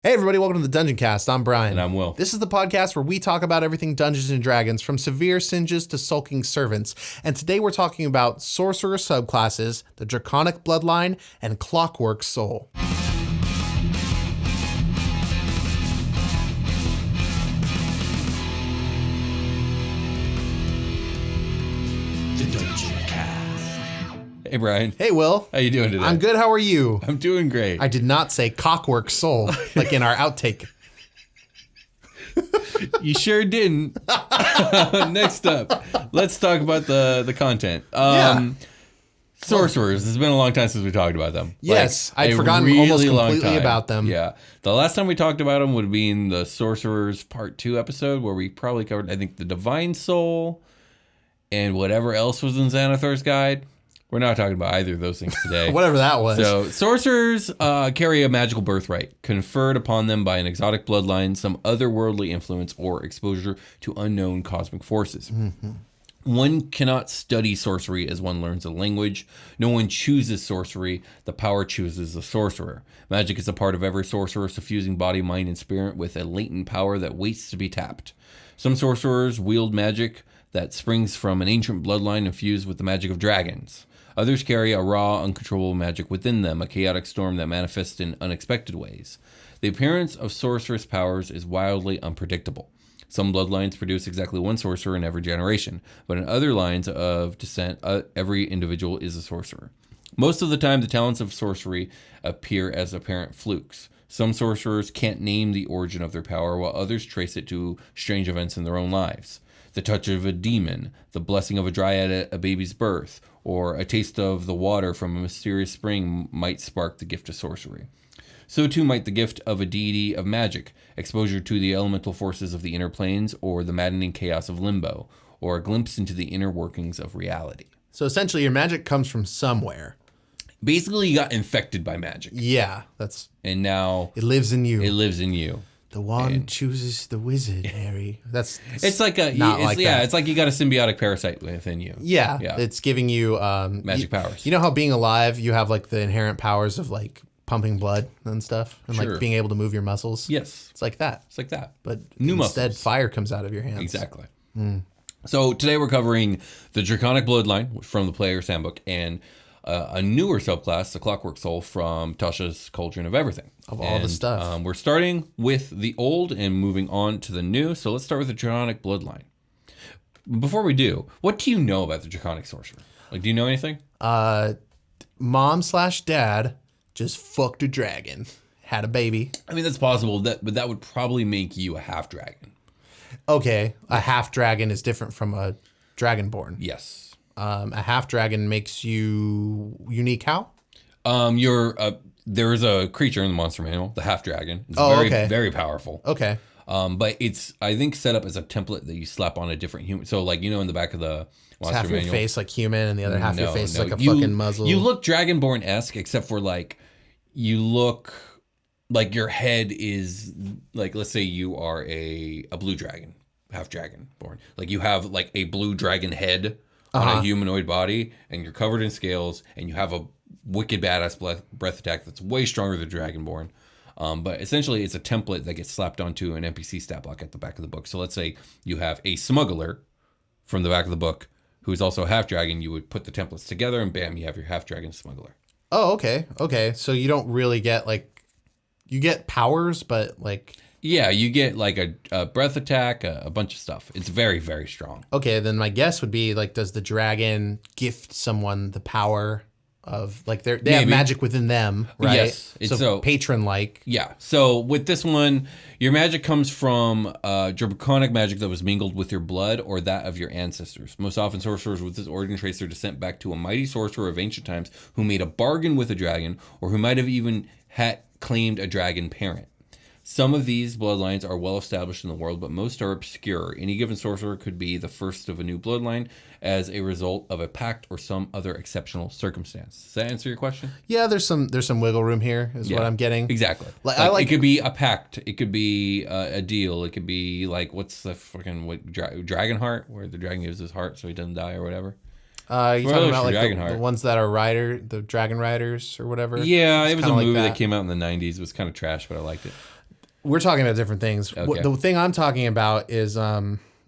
Hey everybody, welcome to the Dungeoncast. I'm Brian. And I'm Will. This is the podcast where we talk about everything Dungeons & Dragons, from severe singes to sulking servants. And today we're talking about Sorcerer subclasses, the Draconic Bloodline, and Clockwork Soul. The Dungeoncast. Hey Brian. Hey Will. How you doing today? I'm good, how are you? I'm doing great. I did not say Clockwork Soul, like in our outtake. You sure didn't. Next up, let's talk about the content. Sorcerers. It's been a long time since we talked about them. Yes, Like, I'd forgotten almost completely time. about them. Yeah. The last time we talked about them would have been the Sorcerers Part 2 episode, where we probably covered, I think, the Divine Soul and whatever else was in Xanathar's Guide. We're not talking about either of those things today. Whatever that was. So, sorcerers carry a magical birthright, conferred upon them by an exotic bloodline, some otherworldly influence, or exposure to unknown cosmic forces. Mm-hmm. One cannot study sorcery as one learns a language. No one chooses sorcery. The power chooses the sorcerer. Magic is a part of every sorcerer, suffusing body, mind, and spirit with a latent power that waits to be tapped. Some sorcerers wield magic that springs from an ancient bloodline infused with the magic of dragons. Others carry a raw, uncontrollable magic within them, a chaotic storm that manifests in unexpected ways. The appearance of sorceress powers is wildly unpredictable. Some bloodlines produce exactly one sorcerer in every generation, but in other lines of descent, every individual is a sorcerer. Most of the time, the talents of sorcery appear as apparent flukes. Some sorcerers can't name the origin of their power, while others trace it to strange events in their own lives. The touch of a demon, the blessing of a dryad at a baby's birth, or a taste of the water from a mysterious spring might spark the gift of sorcery. So too might the gift of a deity of magic, exposure to the elemental forces of the inner planes, or the maddening chaos of limbo, or a glimpse into the inner workings of reality. So essentially your magic comes from somewhere. Basically, you got infected by magic. Yeah, And now it lives in you. It lives in you. The wand chooses the wizard, Harry. It's like a not like that. It's like you got a symbiotic parasite within you. Yeah. It's giving you magic powers. You know how being alive, you have like the inherent powers of like pumping blood and stuff, and Sure. like being able to move your muscles. Yes, It's like that. it's like that. But New instead, muscles. fire comes out of your hands. Exactly. So today we're covering the Draconic Bloodline from the Player's Handbook and a newer subclass, the Clockwork Soul, from Tasha's Cauldron of Everything. Of all the stuff. We're starting with the old and moving on to the new. So let's start with the Draconic Bloodline. Before we do, what do you know about the Draconic Sorcerer? Like, do you know anything? Mom/dad just fucked a dragon, had a baby. I mean, that's possible, but that would probably make you a half-dragon. Okay, a half dragon is different from a dragonborn. Yes. A half dragon makes you unique. How? There is a creature in the monster manual, the half dragon. It's very powerful. Okay. But it's, I think, set up as a template that you slap on a different human. So, like, you know, in the back of the monster Half manual, your face like human, and the other half of your face is like a fucking muzzle. You look Dragonborn-esque, except for like you look like your head is like, let's say you are a blue dragon, half dragonborn. Like you have like a blue dragon head on a humanoid body, and you're covered in scales, and you have a wicked badass breath attack that's way stronger than Dragonborn. But essentially, it's a template that gets slapped onto an NPC stat block at the back of the book. So let's say you have a smuggler from the back of the book who's also a half dragon. You would put the templates together, and bam, you have your half dragon smuggler. Oh, okay. Okay. So you don't really get like, you get powers, but like. Yeah, you get like a breath attack, a bunch of stuff. It's very, very strong. Okay, then my guess would be like, does the dragon gift someone the power of like they have magic within them, right? Yes. So patron-like. Yeah. So with this one, your magic comes from draconic magic that was mingled with your blood or that of your ancestors. Most often, sorcerers with this origin trace their descent back to a mighty sorcerer of ancient times who made a bargain with a dragon, or who might have even had claimed a dragon parent. Some of these bloodlines are well established in the world, but most are obscure. Any given sorcerer could be the first of a new bloodline as a result of a pact or some other exceptional circumstance. Does that answer your question? Yeah, there's some wiggle room here, is what I'm getting. Exactly. Like it could be a pact. It could be a deal. It could be like, what's the fucking Dragon Heart, where the dragon gives his heart so he doesn't die or whatever. You're talking about like the ones that are the Dragon Riders or whatever? Yeah, it was a movie that came out in the 90s. It was kind of trash, but I liked it. We're talking about different things. Okay. The thing I'm talking about is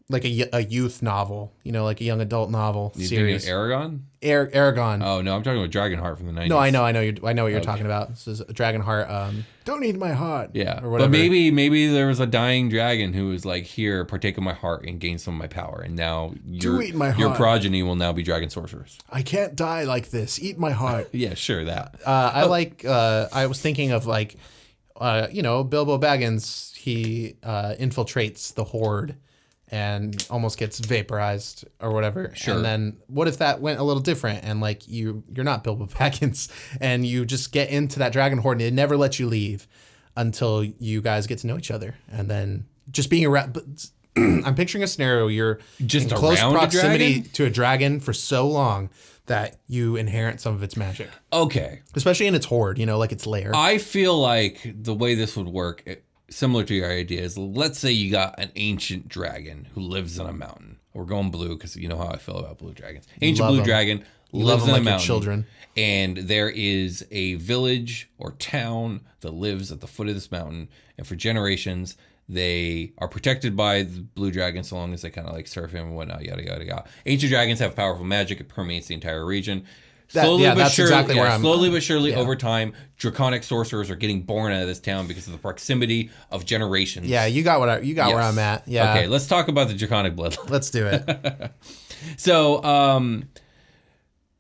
like a youth novel, like a young adult novel You series. thinking Aragon? Aragon. Oh no, I'm talking about Dragonheart from the 90s. No, I know what you're talking about. This is Dragonheart. Don't eat my heart. Yeah, or whatever. but maybe there was a dying dragon who was like, here, partake of my heart and gain some of my power, and now eat my your heart. progeny will now be dragon sorcerers. I can't die like this. Eat my heart. Yeah, sure that. I was thinking of like, Bilbo Baggins. He infiltrates the Horde and almost gets vaporized or whatever. Sure. And then what if that went a little different and like you're not Bilbo Baggins and you just get into that dragon horde and it never lets you leave until you guys get to know each other. And then just being around, I'm picturing a scenario you're Just in close around a proximity dragon? to a dragon for so long that you inherit some of its magic, Okay, especially in its horde, like its lair. I feel like the way this would work, similar to your idea, is let's say you got an ancient dragon who lives on a mountain. We're going blue because you know how I feel about blue dragons. Ancient blue dragon lives on a like mountain. your children. And there is a village or town that lives at the foot of this mountain. And for generations, they are protected by the blue dragon so long as they kind of like surf him and whatnot, yada, yada, yada. Ancient dragons have powerful magic. It permeates the entire region. Slowly but surely, over time, Draconic sorcerers are getting born out of this town because of the proximity of generations. Yeah, you got where I'm at. Yeah. Okay, let's talk about the Draconic Bloodline. Let's do it. So,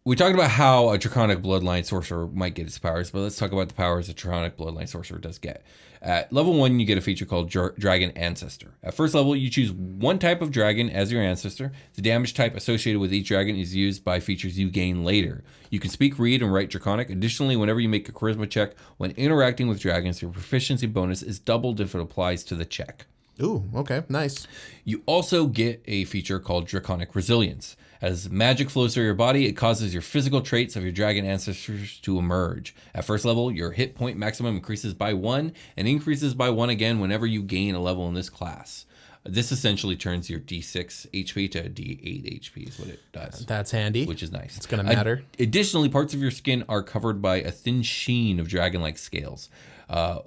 we talked about how a Draconic Bloodline Sorcerer might get its powers, but let's talk about the powers a Draconic Bloodline Sorcerer does get. At level 1, you get a feature called Dragon Ancestor. At first level, you choose one type of dragon as your ancestor. The damage type associated with each dragon is used by features you gain later. You can speak, read, and write Draconic. Additionally, whenever you make a charisma check when interacting with dragons, your proficiency bonus is doubled if it applies to the check. Ooh, okay, nice. You also get a feature called Draconic Resilience. As magic flows through your body, it causes your physical traits of your dragon ancestors to emerge. At first level, your hit point maximum increases by 1 and increases by 1 again whenever you gain a level in this class. This essentially turns your D6 HP to D8 HP is what it does. That's handy. Which is nice. It's going to matter. Additionally, parts of your skin are covered by a thin sheen of dragon-like scales.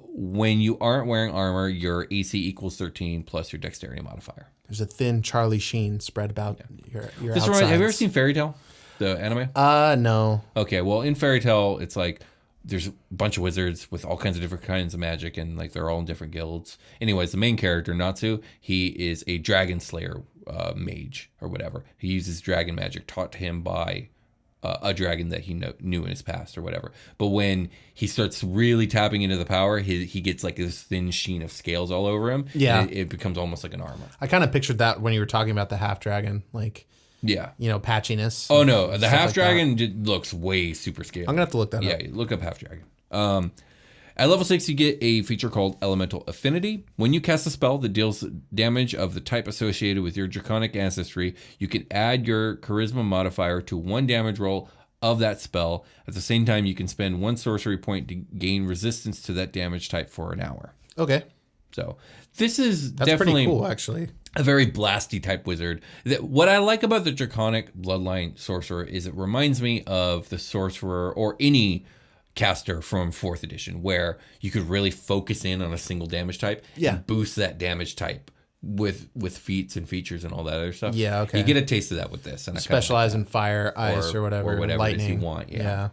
When you aren't wearing armor, your AC equals 13 plus your dexterity modifier. There's a thin Charlie Sheen spread about your This reminds, have you ever seen Fairy Tail, the anime? No. Okay, well, in Fairy Tail, it's like there's a bunch of wizards with all kinds of different kinds of magic, and like they're all in different guilds. Anyways, the main character, Natsu, he is a dragon slayer mage or whatever. He uses dragon magic taught to him by a dragon that he knew in his past or whatever. But when he starts really tapping into the power, he gets like this thin sheen of scales all over him. Yeah. And it becomes almost like an armor. I kind of pictured that when you were talking about the half dragon, like, yeah, patchiness. Oh no, the half dragon looks way super scaled. I'm gonna have to look that up. Yeah, look up half dragon. At level 6, you get a feature called Elemental Affinity. When you cast a spell that deals damage of the type associated with your Draconic ancestry, you can add your Charisma modifier to 1 damage roll of that spell. At the same time, you can spend 1 sorcery point to gain resistance to that damage type for an hour. Okay. So this is That's definitely pretty cool, actually. A very blasty type wizard. What I like about the Draconic Bloodline Sorcerer is it reminds me of the Sorcerer or any caster from 4th edition, where you could really focus in on a single damage type and boost that damage type with feats and features and all that other stuff. Yeah, okay. You get a taste of that with this. And specialize in fire, ice, or whatever lightning. It is you want. Yeah.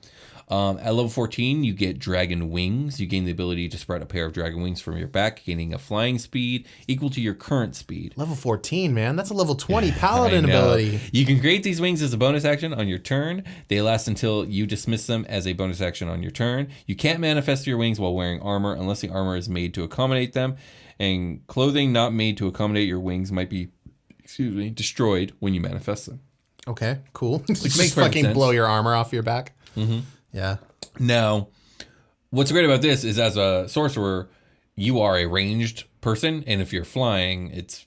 At level 14, you get Dragon Wings. You gain the ability to spread a pair of dragon wings from your back, gaining a flying speed equal to your current speed. Level 14, man. That's a level 20 paladin ability. You can create these wings as a bonus action on your turn. They last until you dismiss them as a bonus action on your turn. You can't manifest your wings while wearing armor unless the armor is made to accommodate them. And clothing not made to accommodate your wings might be, destroyed when you manifest them. Okay, cool. Which just makes fucking sense. blow your armor off your back. Mm-hmm. Yeah. Now, what's great about this is as a sorcerer, you are a ranged person, and if you're flying, it's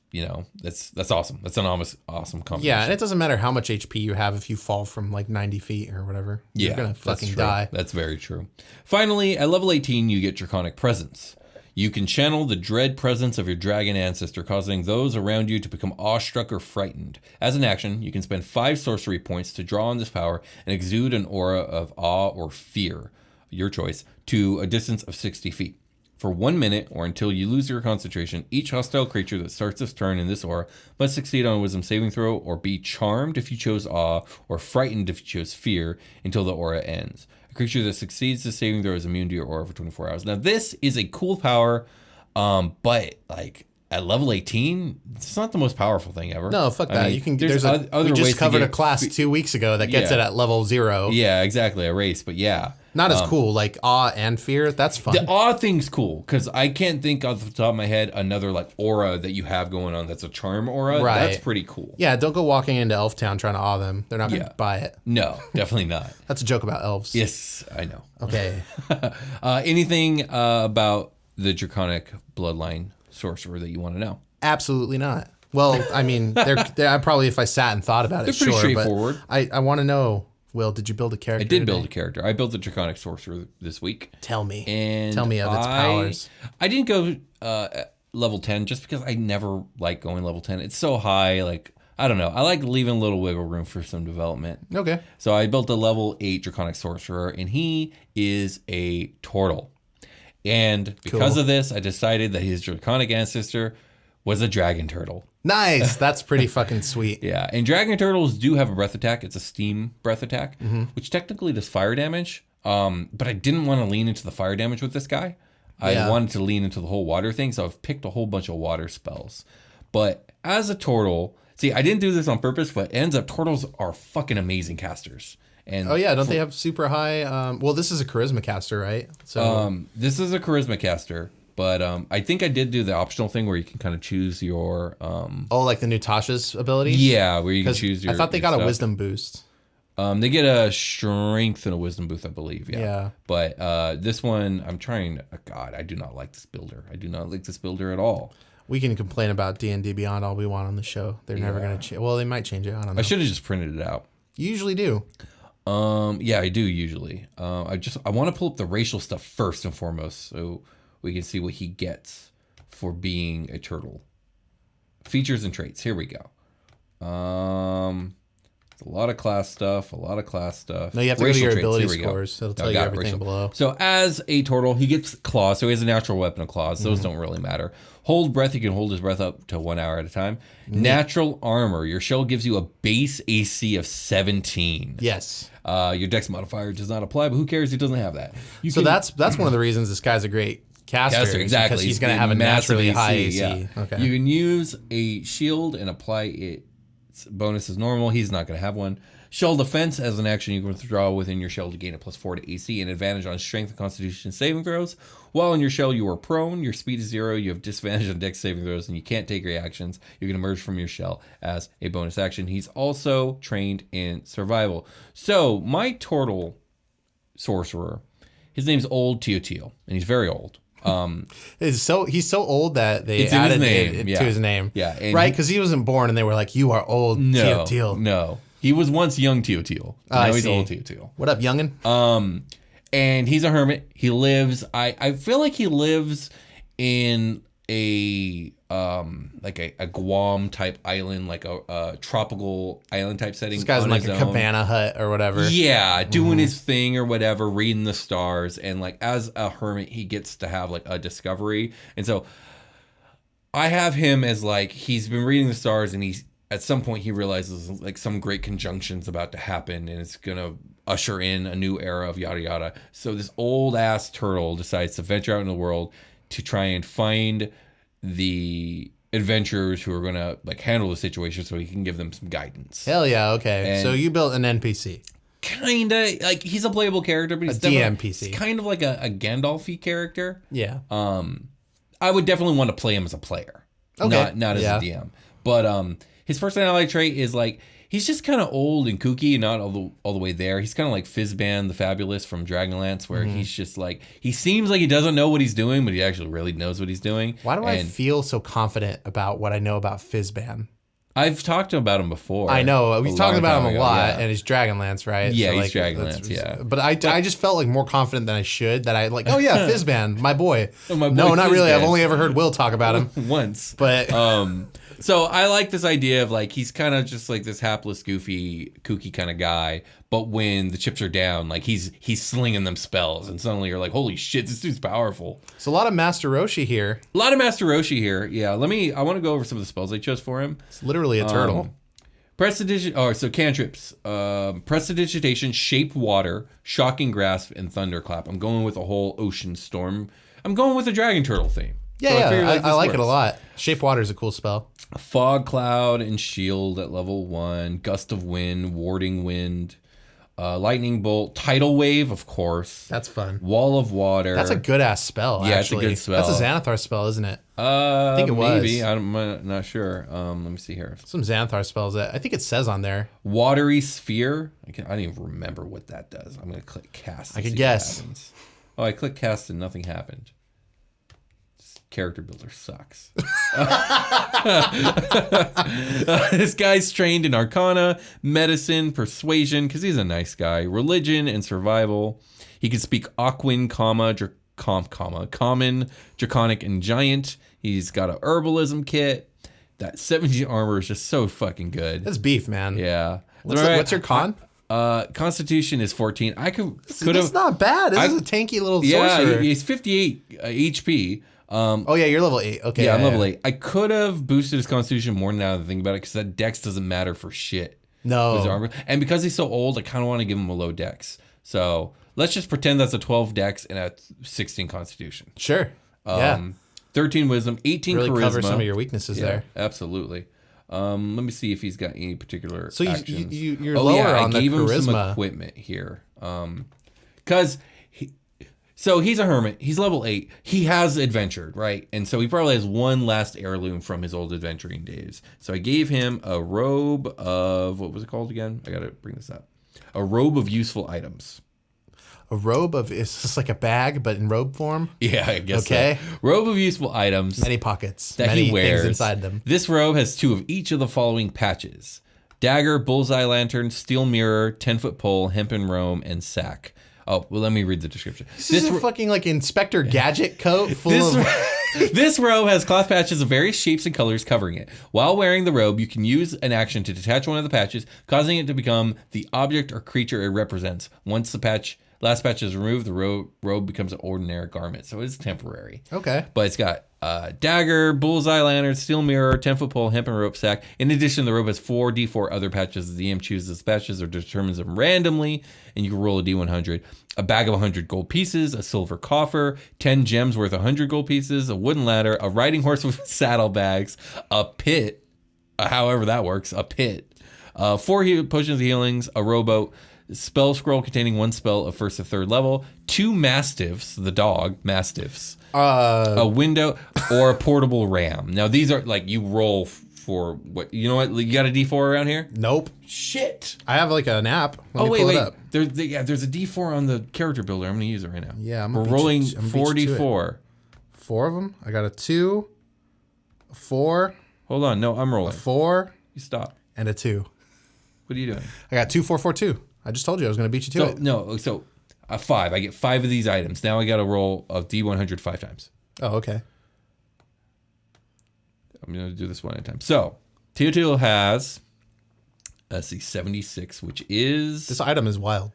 that's awesome. That's an awesome combination. Yeah, and it doesn't matter how much HP you have if you fall from like 90 feet or whatever. You're gonna fucking die. That's very true. Finally, at level 18, you get Draconic Presence. You can channel the dread presence of your dragon ancestor, causing those around you to become awestruck or frightened. As an action, you can spend 5 sorcery points to draw on this power and exude an aura of awe or fear, your choice, to a distance of 60 feet. For 1 minute or until you lose your concentration, each hostile creature that starts its turn in this aura must succeed on a wisdom saving throw or be charmed if you chose awe or frightened if you chose fear until the aura ends. A creature that succeeds the saving throw is immune to your aura for 24 hours. Now, this is a cool power, but like at level 18, it's not the most powerful thing ever. No, fuck that. mean, You can. there's Other we we just covered a class 2 weeks ago that gets it at level 0. Yeah, exactly. A race, but yeah. Not as cool, like awe and fear. That's fun. The awe thing's cool because I can't think off the top of my head another like aura that you have going on that's a charm aura. Right. That's pretty cool. Yeah, don't go walking into Elf Town trying to awe them. They're not going to buy it. No, definitely not. That's a joke about elves. Yes, I know. Okay. Anything about the Draconic Bloodline Sorcerer that you want to know? Absolutely not. Well, I mean, they're probably if I sat and thought about it, They're pretty straightforward. But I want to know, Will, did you build a character? I did build a character. I built the Draconic Sorcerer this week. Tell me. And tell me of its powers. I didn't go level 10 just because I never like going level 10. It's so high. Like, I don't know. I like leaving a little wiggle room for some development. Okay. So I built a level 8 Draconic Sorcerer, and he is a turtle. And because of this, I decided that his Draconic ancestor was a dragon turtle. Nice. That's pretty fucking sweet. Yeah. And dragon turtles do have a breath attack. It's a steam breath attack, which technically does fire damage. But I didn't want to lean into the fire damage with this guy. I wanted to lean into the whole water thing. So I've picked a whole bunch of water spells. But as a turtle, see, I didn't do this on purpose, but it ends up turtles are fucking amazing casters. And don't they have super high? Well, this is a charisma caster, right? So this is a charisma caster. But I think I did do the optional thing where you can kind of choose your... like the new Tasha's abilities? Yeah, where you can choose your... I thought they got a wisdom boost. They get a strength and a wisdom boost, I believe. Yeah. But this one, I'm trying... God, I do not like this builder. I do not like this builder at all. We can complain about D&D Beyond all we want on the show. They're never going to change. Well, they might change it. I don't know. I should have just printed it out. You usually do. Yeah, I do usually. I want to pull up the racial stuff first and foremost, so we can see what he gets for being a turtle. Features and traits. Here we go. A lot of class stuff. No, you have to go to your ability scores. It'll tell you everything below. So as a turtle, he gets claws. So he has a natural weapon of claws. Those don't really matter. Hold breath. He can hold his breath up to 1 hour at a time. Natural armor. Your shell gives you a base AC of 17. Yes. Your dex modifier does not apply, but who cares? He doesn't have that. That's one of the reasons this guy's a great caster, exactly. Because he's going to have a naturally high AC. Yeah. Okay. You can use a shield and apply its bonus as normal. He's not going to have one. Shell defense, as an action, you can withdraw within your shell to gain a +4 to AC and advantage on strength and constitution saving throws. While in your shell, you are prone. Your speed is 0. You have disadvantage on dex saving throws, and you can't take reactions. You can emerge from your shell as a bonus action. He's also trained in survival. So my turtle sorcerer, his name's Old Teotiel, and he's very old. He's so old that they added it to his name. Yeah, right, because he wasn't born, and they were like, "You are old Teotiel." No, he was once young Teotiel. Now he's old Teotiel. What up, youngin? And he's a hermit. He lives. I feel like he lives in a a Guam type island, like a tropical island type setting. This guy's in like a cabana hut or whatever. Yeah, doing his thing or whatever, reading the stars, and like as a hermit, he gets to have like a discovery. And so I have him as like he's been reading the stars, and he's at some point he realizes like some great conjunction's about to happen, and it's gonna usher in a new era of yada yada. So this old ass turtle decides to venture out in the world to try and find the adventurers who are going to like handle the situation so he can give them some guidance. Hell yeah, okay. And so you built an NPC. Kinda, like he's a playable character, but he's a DMPC. Kind of like a Gandalf-y character. Yeah. I would definitely want to play him as a player. Okay. Not as a DM. But his personality trait is like he's just kind of old and kooky and not all the way there. He's kind of like Fizban the Fabulous from Dragonlance, where he's just like, he seems like he doesn't know what he's doing, but he actually really knows what he's doing. Why do I feel so confident about what I know about Fizban? I've talked about him before. I know. We've talked about him a lot, and he's Dragonlance, right? Yeah, so he's Dragonlance, yeah. But I just felt like more confident than I should, that I like, oh yeah, Fizban, my boy. My boy no, not Fizban. really. I've only ever heard Will talk about him. Once. But so I like this idea of like, he's kind of just like this hapless, goofy, kooky kind of guy, But when the chips are down, like he's slinging them spells, and suddenly you're like, holy shit, this dude's powerful. So a lot of Master Roshi here. A lot of Master Roshi here. Yeah, I want to go over some of the spells I chose for him. It's literally a turtle. So cantrips. Prestidigitation, Shape Water, Shocking Grasp, and Thunderclap. I'm going with a whole Ocean Storm. I'm going with a Dragon Turtle theme. Yeah, I like it a lot. Shape Water is a cool spell. Fog Cloud and Shield at level 1. Gust of Wind, Warding Wind. Lightning Bolt, Tidal Wave, of course. That's fun. Wall of Water. That's a good ass spell. Yeah, actually. it's a good spell. That's a Xanathar spell, isn't it? I think it was. Maybe. I'm not sure. Let me see here. Some Xanathar spells that I think it says on there. Watery Sphere. I don't even remember what that does. I'm gonna click Cast. I could guess. Oh, I clicked Cast and nothing happened. Character builder sucks. This guy's trained in Arcana, Medicine, Persuasion, because he's a nice guy, Religion, and Survival. He can speak Aquan, Common, Draconic, and Giant. He's got a Herbalism kit. That 17 armor is just so fucking good. That's beef, man. Yeah. What's your con? Constitution is 14. I could have. That's not bad. This is a tanky little sorcerer. Yeah, he's 58 HP. You're level 8. Okay. Yeah, I'm level 8. I could have boosted his constitution more now that I think about it, because that dex doesn't matter for shit. No. His armor. And because he's so old, I kind of want to give him a low dex. So let's just pretend that's a 12 dex and a 16 constitution. Sure. 13 wisdom, 18 really charisma. Cover some of your weaknesses there. Absolutely. Let me see if he's got any particular actions. You're lower on the charisma. I gave him some equipment here. Because... So he's a hermit. He's level 8. He has adventured, right? And so he probably has one last heirloom from his old adventuring days. So I gave him a robe of... What was it called again? I got to bring this up. A robe of useful items. A robe of... Is this like a bag, but in robe form? Yeah, I guess okay. So. Robe of useful items. Many pockets. That many he wears. Things inside them. This robe has 2 of each of the following patches. Dagger, bullseye lantern, steel mirror, 10-foot pole, hempen robe, and sack. Oh, well, let me read the description. This is a fucking like Inspector Gadget coat full of... This robe has cloth patches of various shapes and colors covering it. While wearing the robe, you can use an action to detach one of the patches, causing it to become the object or creature it represents. Once the last patch is removed, the robe becomes an ordinary garment. So it's temporary. Okay. But it's got dagger, bullseye lantern, steel mirror, 10-foot pole, hempen rope sack. In addition, the robe has 4d4 other patches. The DM chooses patches or determines them randomly, and you can roll a d100. A bag of 100 gold pieces, a silver coffer, 10 gems worth 100 gold pieces, a wooden ladder, a riding horse with saddlebags, a pit, however that works, a pit, 4 potions of healings, a rowboat, spell scroll containing 1 spell of 1st to 3rd level, 2 mastiffs, the dog, mastiffs, a window, or a portable ram. Now, these are like you roll for what? You know what? You got a D4 around here? Nope. Shit. I have like an app. Wait. There's a D4 on the character builder. I'm going to use it right now. Yeah, we're rolling 4d4. 4 of them? I got a 2, a 4. Hold on. No, I'm rolling. A 4. You stop. And a 2. What are you doing? I got 2, 4, 4, 2. I just told you I was going to beat you to it. No, so a 5. I get 5 of these items. Now I got to roll a D100 5 times. Oh, okay. I'm going to do this one at a time. So, Teotihuacan has, let's see, 76, which is... This item is wild.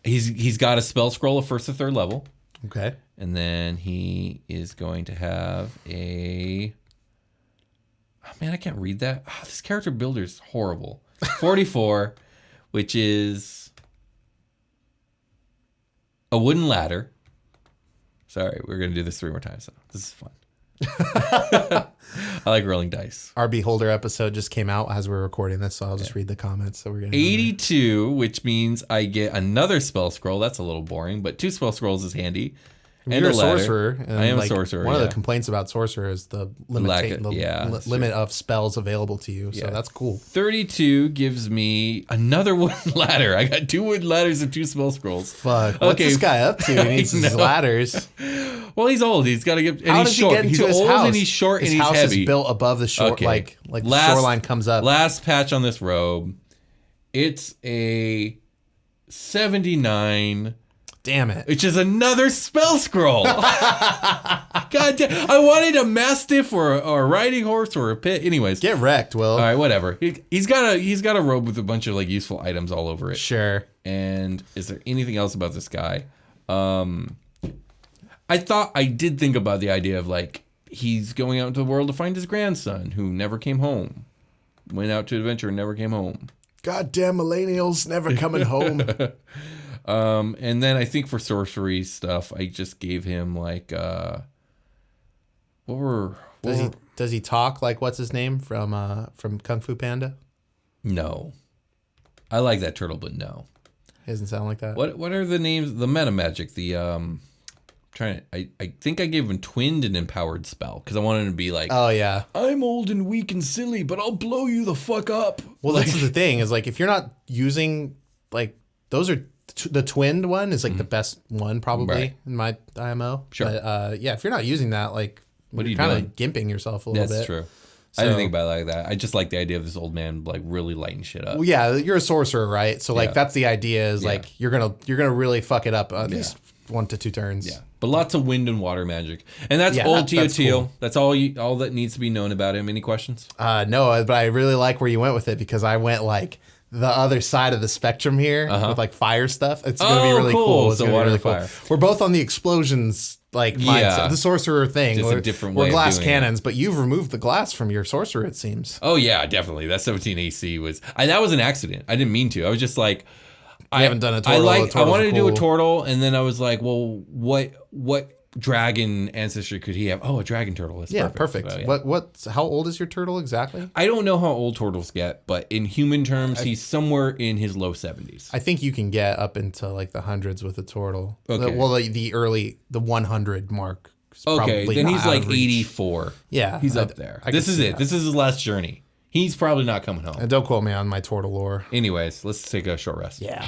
He's got a spell scroll of 1st to 3rd level. Okay. And then he is going to have a... Oh, man, I can't read that. Oh, this character builder is horrible. 44, which is a wooden ladder. Sorry, we're going to do this 3 more times. So this is fun. I like rolling dice. Our Beholder episode just came out as we're recording this, so I'll just read the comments that we're getting. 82, which means I get another spell scroll. That's a little boring, but 2 spell scrolls is handy. And you're a sorcerer. And I am a sorcerer. One of the complaints about sorcerer is the limit of spells available to you. So that's cool. 32 gives me another wooden ladder. I got 2 wooden ladders and 2 spell scrolls. Fuck. What's this guy up to? He needs his ladders. Well, he's old. He's got to get. And How he's does short. He get into he's his old house? And he's short his and he's house heavy. Is built above the shore, like the shoreline comes up. Last patch on this robe. It's a 79. Damn it. Which is another spell scroll. God damn. I wanted a mastiff or a riding horse or a pit. Anyways. Get wrecked, Will. All right, whatever. He's got a robe with a bunch of like useful items all over it. Sure. And is there anything else about this guy? I did think about the idea of like he's going out into the world to find his grandson who never came home. Went out to adventure and never came home. Goddamn millennials never coming home. And then I think for sorcery stuff, I just gave him like Does he talk like what's his name from Kung Fu Panda? No. I like that turtle, but no. He doesn't sound like that. What are the names? The meta magic. I think I gave him twinned and empowered spell because I wanted him to be like, oh yeah, I'm old and weak and silly, but I'll blow you the fuck up. Well, that's the thing is like if you're not using like those are the twinned one is like the best one probably in my IMO. Sure. But yeah, if you're not using that, like what are you kind doing? of gimping yourself a little bit. That's true. I didn't think about it like that. I just like the idea of this old man like really lighting shit up. Well, yeah, you're a sorcerer, right? So like that's the idea is like you're gonna really fuck it up at least 1 to 2 turns. Yeah, but lots of wind and water magic, and that's old Tio Tio. Cool. That's all that needs to be known about him. Any questions? No, but I really like where you went with it because I went like the other side of the spectrum here with like fire stuff. It's gonna be really cool. It's so water really fire. Cool. We're both on the explosions. Like mindset. The sorcerer thing. Just a different way we're glass of doing cannons, but you've removed the glass from your sorcerer, it seems. Oh yeah, definitely. That 17 AC was that was an accident. I didn't mean to. I was just like, I haven't done a turtle. I wanted to do a turtle, and then I was like, well, what dragon ancestry could he have? Oh, a dragon turtle. That's perfect. So, how old is your turtle exactly? I don't know how old turtles get, but in human terms, he's somewhere in his low 70s. I think you can get up into like the hundreds with a turtle. Okay. The 100 mark. Okay, then he's like 84. Yeah, he's up there. This is it. This is his last journey. He's probably not coming home. And don't quote me on my turtle lore. Anyways, let's take a short rest. Yeah.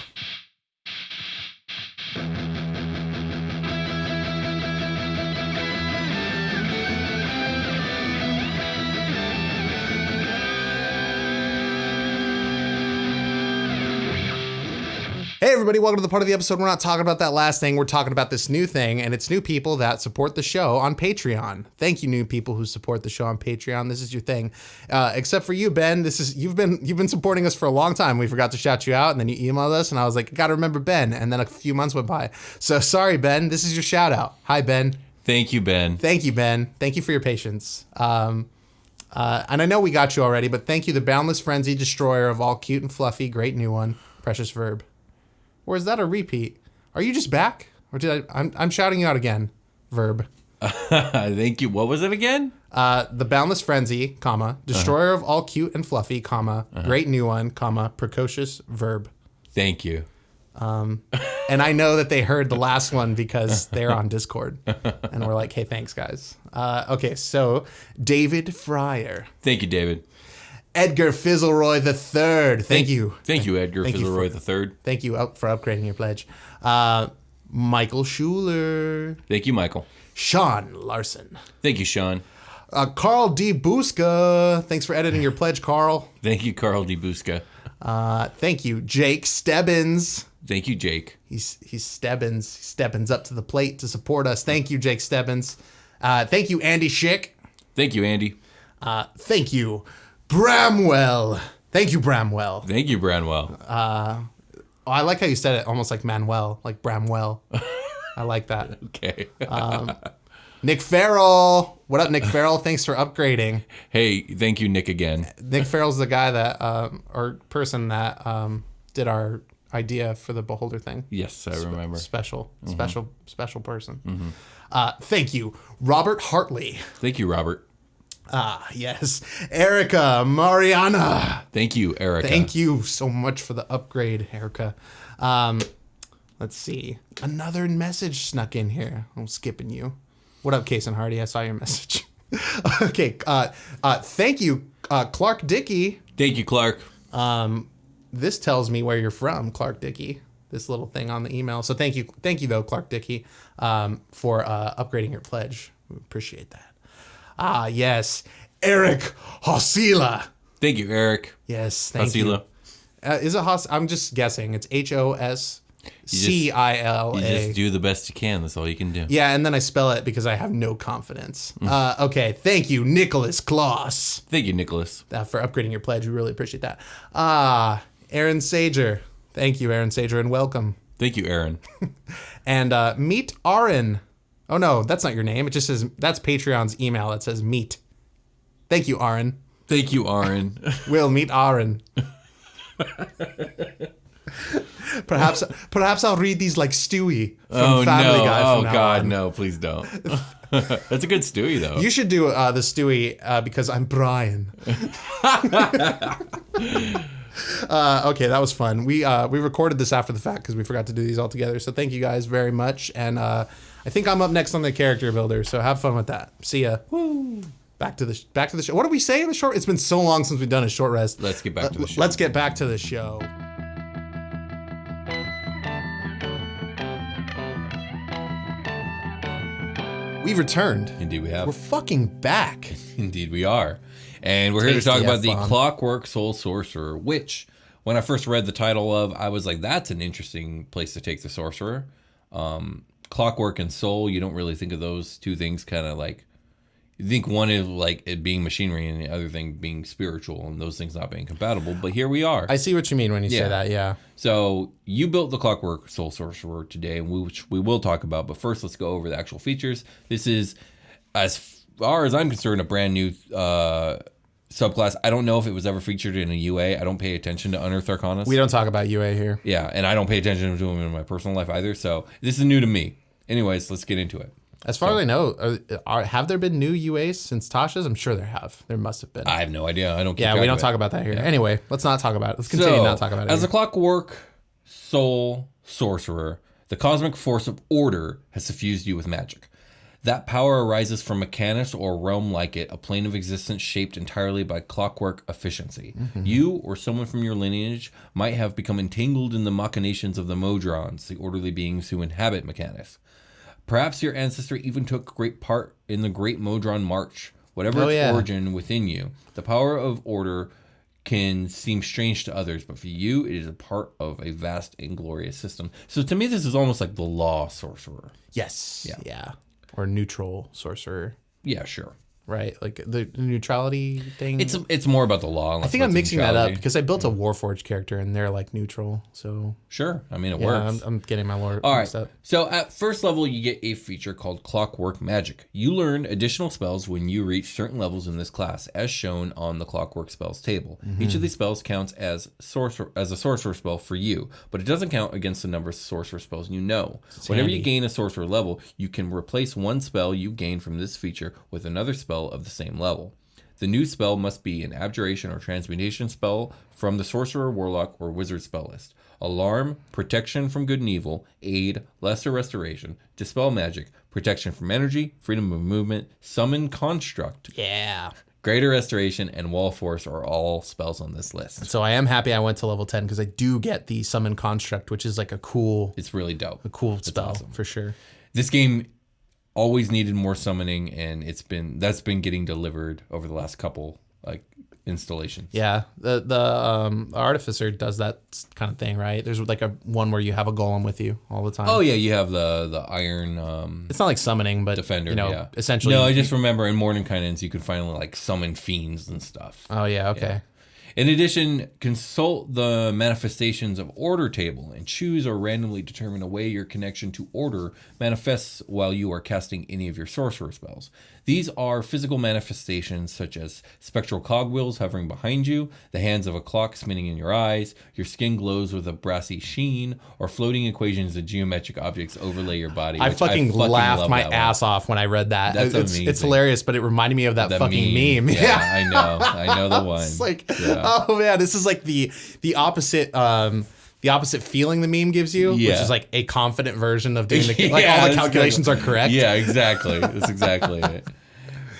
Hey everybody, welcome to the part of the episode we're not talking about that last thing, we're talking about this new thing, and it's new people that support the show on Patreon. Thank you, new people who support the show on Patreon. This is your thing. Except for you, Ben. You've been supporting us for a long time. We forgot to shout you out, and then you emailed us, and I was like, I gotta remember Ben, and then a few months went by. So sorry, Ben. This is your shout out. Hi, Ben. Thank you, Ben. Thank you, Ben. Thank you for your patience. And I know we got you already, but thank you, the Boundless Frenzy Destroyer of all cute and fluffy, great new one, Precious Verb. Or is that a repeat? Are you just back? Or I'm shouting you out again, Verb. Thank you. What was it again? The Boundless Frenzy, comma, Destroyer of all cute and fluffy, comma, great new one, comma, precocious Verb. Thank you. And I know that they heard the last one because they're on Discord. And we're like, hey, thanks, guys. Okay, so David Fryer. Thank you, David. Edgar Fizzleroy III. Thank you. Thank you, Edgar Fizzleroy III. Thank you for upgrading your pledge. Michael Schuler. Thank you, Michael. Sean Larson. Thank you, Sean. Carl D. Buska. Thanks for editing your pledge, Carl. Thank you, Carl D. Buska. Thank you, Jake Stebbins. Thank you, Jake. He's Stebbins. He Stebbins up to the plate to support us. Thank you, Jake Stebbins. Thank you, Andy Schick. Thank you, Andy. Thank you, Bramwell. Thank you, Bramwell. Thank you, Bramwell. I like how you said it almost like Manuel, like Bramwell. I like that. Okay. Nick Farrell. What up, Nick Farrell? Thanks for upgrading. Hey, thank you, Nick, again. Nick Farrell's the guy that, or person that did our idea for the Beholder thing. Yes, I remember. Special person. Mm-hmm. Thank you, Robert Hartley. Thank you, Robert. Yes. Erica Mariana. Thank you, Erica. Thank you so much for the upgrade, Erica. Let's see. Another message snuck in here. I'm skipping you. What up, Case and Hardy? I saw your message. Okay. Thank you, Clark Dickey. Thank you, Clark. This tells me where you're from, Clark Dickey. This little thing on the email. So thank you though, Clark Dickey, for upgrading your pledge. We appreciate that. Yes, Eric Hosila. Thank you, Eric. Yes, thank you. Is it Hos? I'm just guessing. It's HOSCILA. You just do the best you can. That's all you can do. Yeah, and then I spell it because I have no confidence. Okay, thank you, Nicholas Kloss. Thank you, Nicholas. For upgrading your pledge. We really appreciate that. Aaron Sager. Thank you, Aaron Sager, and welcome. Thank you, Aaron. And meet Aaron. Oh, no, that's not your name. It just says, that's Patreon's email. It says meet. Thank you, Aaron. Thank you, Aaron. We'll meet Aaron. Perhaps I'll read these like Stewie from Family Guy. Oh, from now God, on. no, please don't. That's a good Stewie, though. You should do the Stewie because I'm Brian. Okay, that was fun. We recorded this after the fact because we forgot to do these all together. So thank you guys very much. And I think I'm up next on the character builder. So have fun with that. See ya. Woo. Back to the show. What did we say in the short? It's been so long since we've done a short rest. Let's get back to the show. Let's get back to the show. We've returned. Indeed we have. We're fucking back. Indeed we are. And we're here to Tasty talk about the F-bomb. Clockwork Soul Sorcerer, which, when I first read the title of, I was like, that's an interesting place to take the Sorcerer. Clockwork and Soul, you don't really think of those two things kind of like, you think one is like it being machinery and the other thing being spiritual and those things not being compatible, but here we are. I see what you mean when you say that, yeah. So you built the Clockwork Soul Sorcerer today, which we will talk about, but first let's go over the actual features. This is, as far as I'm concerned, a brand new subclass. I don't know if it was ever featured in a UA. I don't pay attention to Unearthed Arcanas. We don't talk about UA here. Yeah, and I don't pay attention to them in my personal life either, so this is new to me. Anyways, let's get into it. As far as I know, have there been new UAs since Tasha's? I'm sure there have. There must have been. I have no idea. I don't. Yeah, we don't talk about that here. Yeah. Anyway, let's not talk about it. Let's continue not talk about it. As a Clockwork Soul Sorcerer, the cosmic force of order has suffused you with magic. That power arises from Mechanis or realm like it, a plane of existence shaped entirely by clockwork efficiency. Mm-hmm. You or someone from your lineage might have become entangled in the machinations of the Modrons, the orderly beings who inhabit Mechanis. Perhaps your ancestor even took great part in the Great Modron March. Whatever its origin within you, the power of order can seem strange to others, but for you, it is a part of a vast and glorious system. So to me, this is almost like the law sorcerer. Yes. Yeah. Or neutral sorcerer. Yeah, sure. Right? Like the neutrality thing. It's more about the law. I think I'm mixing that up because I built a Warforged character and they're like neutral. So sure. I mean, it works. I'm getting my lore All mixed right. up. So at first level, you get a feature called Clockwork Magic. You learn additional spells when you reach certain levels in this class, as shown on the Clockwork spells table. Mm-hmm. Each of these spells counts as a sorcerer spell for you, but it doesn't count against the number of sorcerer spells you know. Whenever you gain a sorcerer level, you can replace one spell you gain from this feature with another spell of the same level. The new spell must be an abjuration or transmutation spell from the sorcerer, warlock, or wizard spell list. Alarm, protection from good and evil, aid, lesser restoration, dispel magic, protection from energy, freedom of movement, summon construct. Yeah. Greater restoration and wall force are all spells on this list. So I am happy I went to level 10 because I do get the summon construct, which is like a cool. It's really dope. A cool spell awesome. For sure. This game always needed more summoning, and that's been getting delivered over the last couple installations. Yeah, the artificer does that kind of thing, right? There's like a one where you have a golem with you all the time. Oh yeah, you have the iron. It's not like summoning, but defender. Essentially. No, I just remember in Mordenkainen's you could finally like summon fiends and stuff. Oh yeah, okay. Yeah. In addition, consult the Manifestations of Order table and choose or randomly determine a way your connection to Order manifests while you are casting any of your sorcerer spells. These are physical manifestations such as spectral cogwheels hovering behind you, the hands of a clock spinning in your eyes, your skin glows with a brassy sheen, or floating equations of geometric objects overlay your body. I fucking laughed my ass off when I read that. That's amazing. It's hilarious, but it reminded me of that fucking meme. Yeah, I know the one. It's like, oh man, this is like the opposite. The opposite feeling the meme gives you, which is like a confident version of doing the all the calculations are correct. Yeah, exactly. That's exactly it.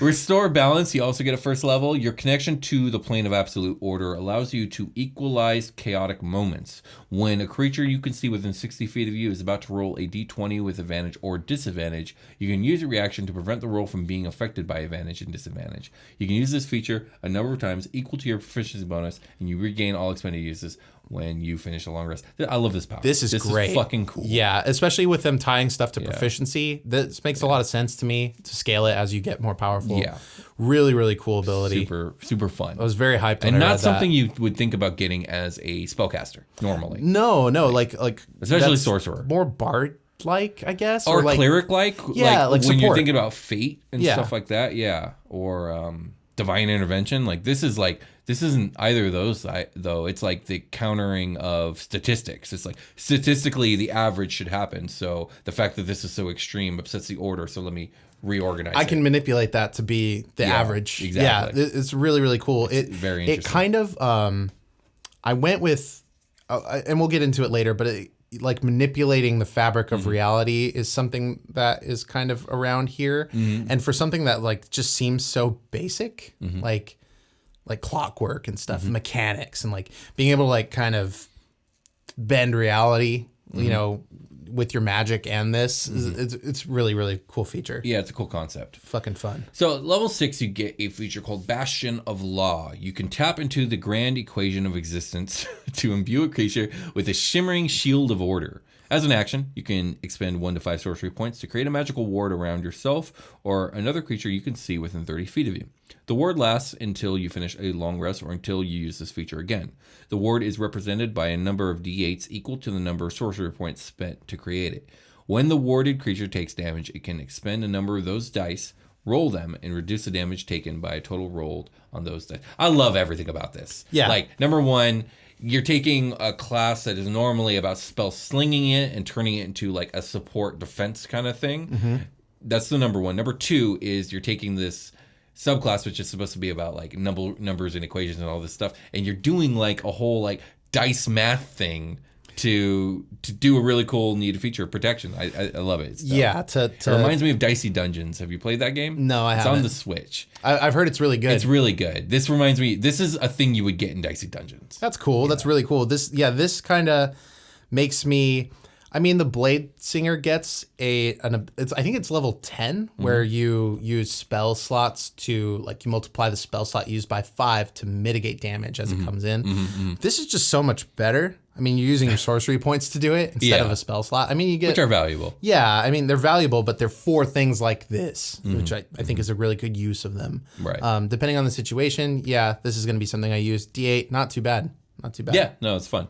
Restore balance. You also get a first level. Your connection to the plane of absolute order allows you to equalize chaotic moments. When a creature you can see within 60 feet of you is about to roll a d20 with advantage or disadvantage, you can use a reaction to prevent the roll from being affected by advantage and disadvantage. You can use this feature a number of times equal to your proficiency bonus, and you regain all expended uses when you finish a long rest. I love this power. This is great. Is fucking cool. Yeah, especially with them tying stuff to proficiency. This makes a lot of sense to me to scale it as you get more powerful. Yeah. Really, really cool ability. Super fun. I was very hyped when and I read not something that. you would think about getting as a spellcaster normally. No, like especially that's sorcerer. More bard like, I guess, or like cleric like. Yeah, like when support. you're thinking about fate and stuff like that. Yeah, or divine intervention. Like this isn't either of those though. It's like the countering of statistics. It's like statistically the average should happen. So the fact that this is so extreme upsets the order. So let me reorganize. I can manipulate that to be the average. Exactly. Yeah, it's really, really cool. It's very interesting. It kind of I went with and we'll get into it later, but like manipulating the fabric of reality is something that is kind of around here. And for something that like just seems so basic, like clockwork and stuff, mechanics, and like being able to like kind of bend reality, you know, with your magic and this, it's really, really cool feature. Yeah, it's a cool concept. Fucking fun. So at level 6, you get a feature called Bastion of Law. You can tap into the grand equation of existence to imbue a creature with a shimmering shield of order. As an action, you can expend 1 to 5 sorcery points to create a magical ward around yourself or another creature you can see within 30 feet of you. The ward lasts until you finish a long rest or until you use this feature again. The ward is represented by a number of d8s equal to the number of sorcery points spent to create it. When the warded creature takes damage, it can expend a number of those dice, roll them, and reduce the damage taken by a total rolled on those dice. I love everything about this. Yeah. Like, number one, you're taking a class that is normally about spell slinging it and turning it into like a support defense kind of thing. That's the number one. Number two is you're taking this subclass, which is supposed to be about like numbers and equations and all this stuff, and you're doing like a whole like dice math thing to do a really cool neat feature of protection. I love it. Yeah, it reminds me of Dicey Dungeons. Have you played that game? No, I haven't. haven't. It's on the Switch. I've heard it's really good. It's really good. This reminds me. This is a thing you would get in Dicey Dungeons. That's cool. Yeah. That's really cool. This kind of makes me. I mean, the Blade Singer gets I think it's level 10 where you use spell slots to like you multiply the spell slot used by 5 to mitigate damage as it comes in. This is just so much better. I mean, you're using your sorcery points to do it instead of a spell slot. I mean, you get which are valuable. Yeah, I mean they're valuable, but they're for things like this, which I think is a really good use of them. Right. Depending on the situation, yeah, this is going to be something I use. D8, not too bad. Not too bad. Yeah, no, it's fun.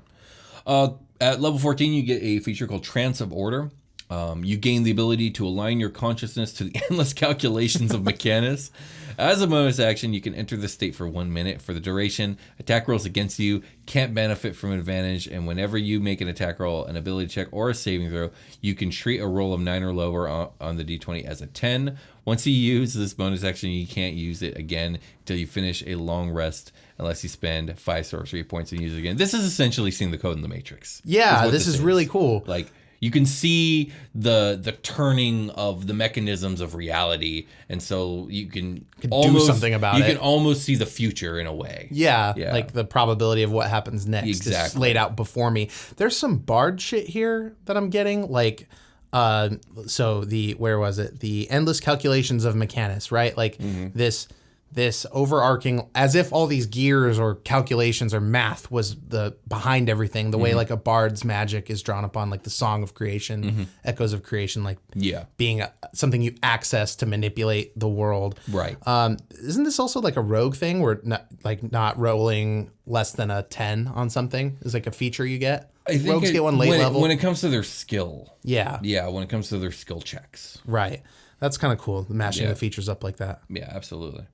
At level 14, you get a feature called Trance of Order. You gain the ability to align your consciousness to the endless calculations of mechanics. As a bonus action, you can enter this state for 1 minute. For the duration, attack rolls against you can't benefit from an advantage, and whenever you make an attack roll, an ability check, or a saving throw, you can treat a roll of 9 or lower on the d20 as a 10. Once you use this bonus action, you can't use it again until you finish a long rest, unless you spend 5 sorcery points and use it again. This is essentially seeing the code in the Matrix. Yeah, this is really cool. Like, you can see the turning of the mechanisms of reality, and so you can almost do something about it. You can almost see the future in a way. Yeah, like the probability of what happens next is laid out before me. There's some bard shit here that I'm getting, like so where was it? The endless calculations of mechanics, right? Like this overarching, as if all these gears or calculations or math was the behind everything, the way like a bard's magic is drawn upon, like the song of creation, echoes of creation, like being something you access to manipulate the world. Right. Isn't this also like a rogue thing where not rolling less than a 10 on something is like a feature you get? I think rogues get one late level. When it comes to their skill. Yeah. Yeah, when it comes to their skill checks. Right. That's kind of cool, mashing the features up like that. Yeah, absolutely.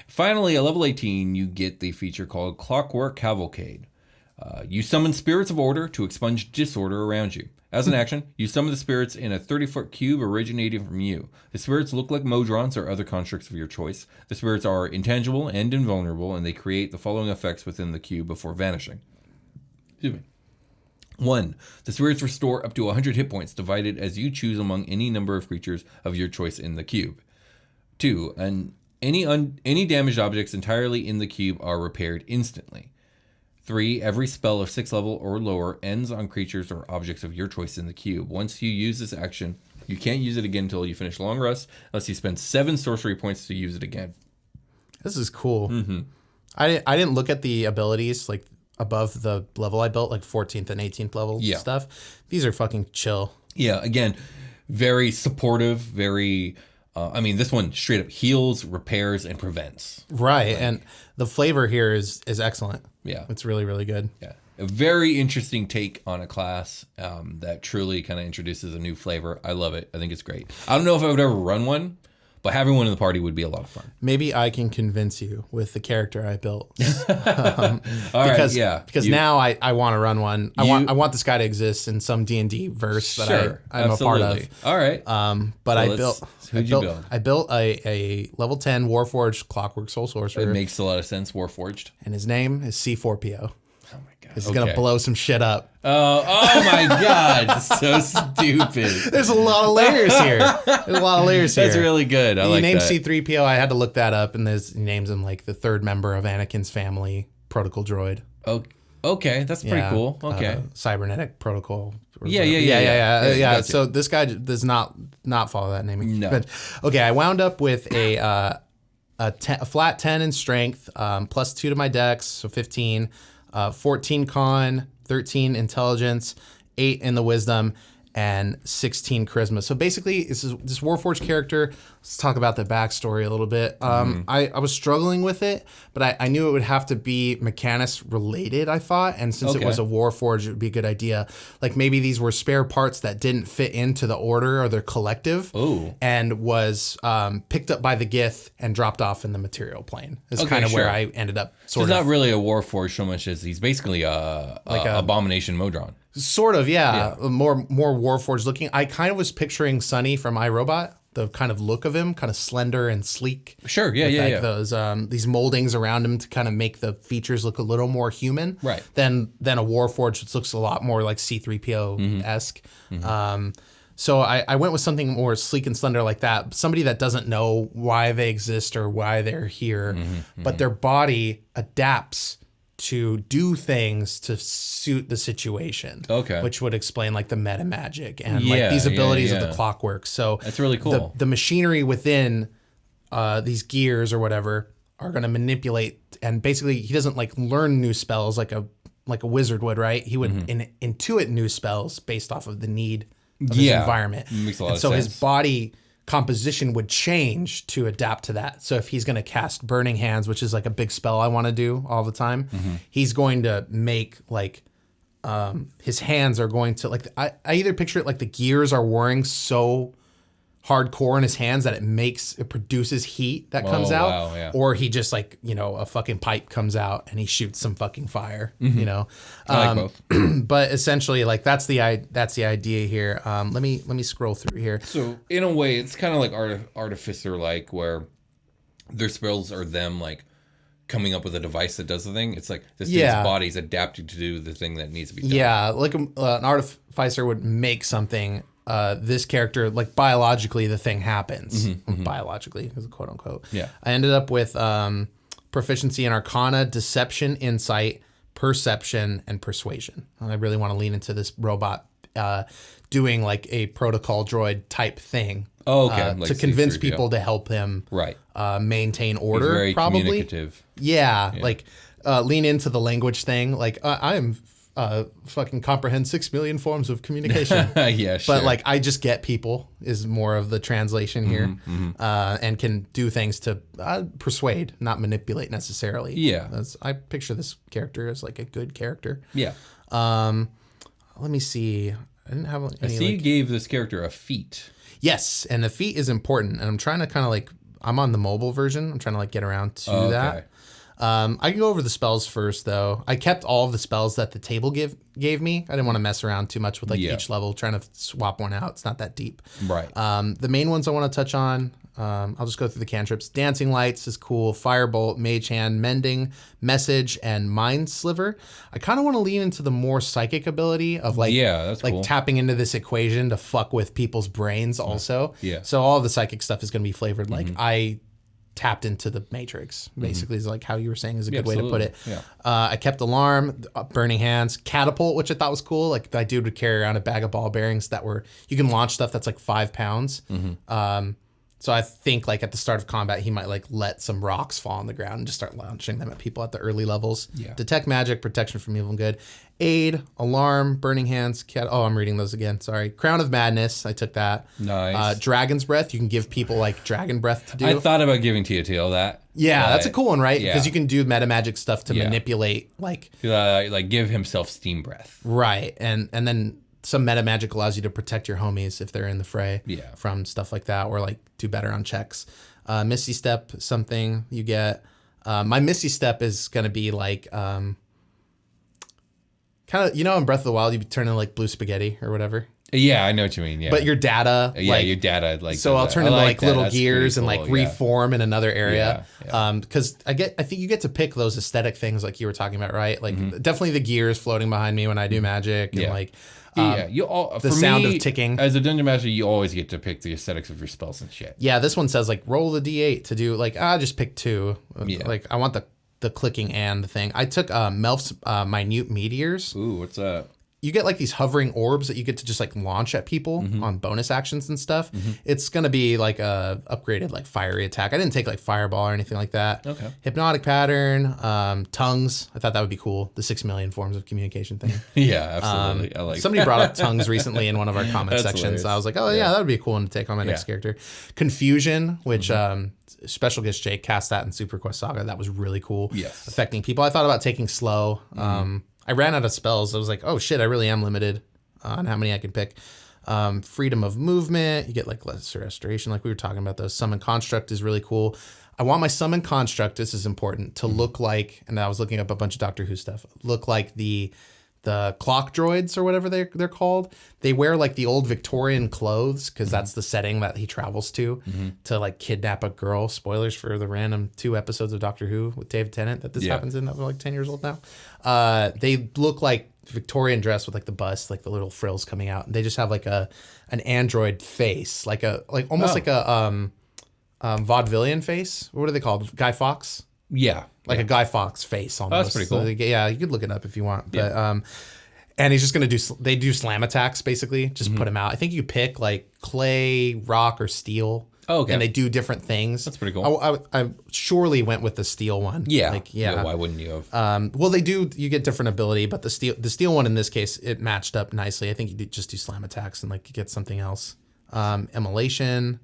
Finally, at level 18, you get the feature called Clockwork Cavalcade. You summon Spirits of Order to expunge disorder around you. As an action, you summon the spirits in a 30-foot cube originating from you. The spirits look like Modrons or other constructs of your choice. The spirits are intangible and invulnerable, and they create the following effects within the cube before vanishing. Excuse me. 1. The spirits restore up to 100 hit points, divided as you choose among any number of creatures of your choice in the cube. 2. Any damaged objects entirely in the cube are repaired instantly. 3. Every spell of 6th level or lower ends on creatures or objects of your choice in the cube. Once you use this action, you can't use it again until you finish long rest, unless you spend 7 sorcery points to use it again. This is cool. I didn't look at the abilities, like above the level I built, like 14th and 18th level stuff. These are fucking chill. Yeah, again, very supportive, very... I mean, this one straight up heals, repairs, and prevents. Right, and the flavor here is excellent. Yeah. It's really, really good. Yeah. A very interesting take on a class that truly kind of introduces a new flavor. I love it. I think it's great. I don't know if I would ever run one, but having one in the party would be a lot of fun. Maybe I can convince you with the character I built. Because now I want to run one. I want this guy to exist in some D&D verse that I'm a part of. All right. Who'd you build? I built a level 10 Warforged Clockwork Soul Sorcerer. It makes a lot of sense, Warforged. And his name is C4PO. Oh my god. He's going to blow some shit up. Oh my god. So stupid. There's a lot of layers here. That's really good. I like that. He named C3PO. I had to look that up, and he names him like the third member of Anakin's family, protocol droid. Okay, that's pretty cool. Okay. Cybernetic protocol. Gotcha. So this guy does not follow that naming. No. But, okay, I wound up with a flat 10 in strength, plus 2 to my dex, so 15, 14 con, 13 intelligence, 8 in the wisdom, and 16 charisma. So basically, this Warforged character. Let's talk about the backstory a little bit. I was struggling with it, but I knew it would have to be Mechanus related, I thought. And since it was a Warforged, it would be a good idea. Like maybe these were spare parts that didn't fit into the order or their collective. Ooh. And was picked up by the Gith and dropped off in the material plane. Is kind of where I ended up He's not really a Warforged so much as he's basically a Abomination Modron. Sort of, yeah. More Warforged looking. I kind of was picturing Sonny from iRobot, the kind of look of him, kind of slender and sleek. Sure, yeah. Those these moldings around him to kind of make the features look a little more human. Right. Than a Warforged, which looks a lot more like C-3PO esque. So I went with something more sleek and slender like that. Somebody that doesn't know why they exist or why they're here, but their body adapts to do things to suit the situation. Okay. Which would explain like the meta magic and like these abilities of the clockwork. So that's really cool. The machinery within these gears or whatever are going to manipulate, and basically he doesn't like learn new spells like a wizard would, right? He would intuit new spells based off of the need of his environment. Makes a lot of so sense. his body composition would change to adapt to that. So if he's going to cast Burning Hands, which is like a big spell I want to do all the time, he's going to make like his hands are going to like I either picture it like the gears are whirring so hardcore in his hands that it produces heat that comes out, or he just like, you know, a fucking pipe comes out and he shoots some fucking fire, you know. I like both. But essentially, like that's the idea here. Let me scroll through here. So in a way, it's kind of like Artificer, like where their spells are them like coming up with a device that does the thing. It's like this dude's body's adapted to do the thing that needs to be done. Yeah, like an Artificer would make something. This character, like biologically, the thing happens. Biologically, quote unquote. Yeah. I ended up with proficiency in Arcana, Deception, Insight, Perception, and Persuasion. I really want to lean into this robot doing like a protocol droid type thing. Like to convince C-3PO. people to help him maintain order. He's very probably communicative. Yeah, like lean into the language thing. Like I'm fucking comprehend 6 million forms of communication. Yeah, sure. But like I just get people is more of the translation here, and can do things to persuade, not manipulate necessarily. Yeah, I picture this character as like a good character. Yeah. Let me see. I didn't have any. I see you gave this character a feat. Yes, and the feat is important, and I'm trying to kind of like I'm on the mobile version. I'm trying to like get around to that. I can go over the spells first, though. I kept all of the spells that the table gave me. I didn't want to mess around too much with like each level, trying to swap one out. It's not that deep. Right. The main ones I want to touch on, I'll just go through the cantrips. Dancing Lights is cool. Firebolt, Mage Hand, Mending, Message, and Mind Sliver. I kind of want to lean into the more psychic ability of like, that's like cool. tapping into this equation to fuck with people's brains also. Yeah. So all of the psychic stuff is going to be flavored like I tapped into the Matrix, basically, is like how you were saying is a good way to put it. Yeah. I kept Alarm, Burning Hands, Catapult, which I thought was cool. Like that dude would carry around a bag of ball bearings that you can launch stuff that's like 5 pounds. So I think like at the start of combat, he might like let some rocks fall on the ground and just start launching them at people at the early levels. Yeah. Detect magic, protection from evil and good. Aid, alarm, burning hands. I'm reading those again. Sorry. Crown of Madness. I took that. Nice. Dragon's Breath. You can give people like dragon breath to do. I thought about giving Teotihuacan that. Yeah, that's a cool one, right? Yeah. Because you can do meta magic stuff to manipulate like give himself steam breath. Right. And then some meta magic allows you to protect your homies if they're in the fray from stuff like that, or like do better on checks. Misty Step, something you get. My Misty Step is going to be like kind of, in Breath of the Wild, you turn into like blue spaghetti or whatever. Yeah, I know what you mean. Yeah. But your data. Your data. So I'll turn into like little gears and like cool, reform in another area. Yeah. Because I think you get to pick those aesthetic things like you were talking about, right? Like definitely the gears floating behind me when I do magic and like. The sound of ticking. As a dungeon master, you always get to pick the aesthetics of your spells and shit. Yeah, this one says like roll the d8 to do like just pick 2. Yeah. Like I want the clicking and the thing. I took Melf's minute meteors. Ooh, what's that? You get like these hovering orbs that you get to just like launch at people on bonus actions and stuff. It's gonna be like a upgraded like fiery attack. I didn't take like fireball or anything like that. Okay. Hypnotic pattern, tongues. I thought that would be cool. The 6 million forms of communication thing. Yeah, absolutely. I like. Somebody brought up tongues recently in one of our comment That's sections. hilarious. So I was like, that would be a cool one to take on my next character. Confusion, which Special Guest Jake cast that in Super Quest Saga. That was really cool. Yes. Affecting people. I thought about taking slow. I ran out of spells. I was like, oh shit, I really am limited on how many I can pick. Freedom of movement. You get like lesser restoration, like we were talking about those. Summon Construct is really cool. I want my Summon Construct, this is important, to look like, and I was looking up a bunch of Doctor Who stuff, look like the clock droids or whatever they're called. They wear like the old Victorian clothes because that's the setting that he travels to like kidnap a girl. Spoilers for the random 2 episodes of Doctor Who with David Tennant that this happens in, that were like 10 years old now. They look like Victorian dress with like the bust, like the little frills coming out. And they just have like an android face, like almost like a vaudevillian face. What are they called? Guy Fawkes? Yeah. Like a Guy Fawkes face almost. That's pretty cool. So you could look it up if you want. But and he's just gonna they do slam attacks basically. Just put him out. I think you pick like clay, rock, or steel. Oh, okay. And they do different things. That's pretty cool. I surely went with the steel one. Yeah. Yeah. Why wouldn't you have? Well, you get different ability, but the steel one in this case, it matched up nicely. I think you just do slam attacks and like you get something else. Immolation,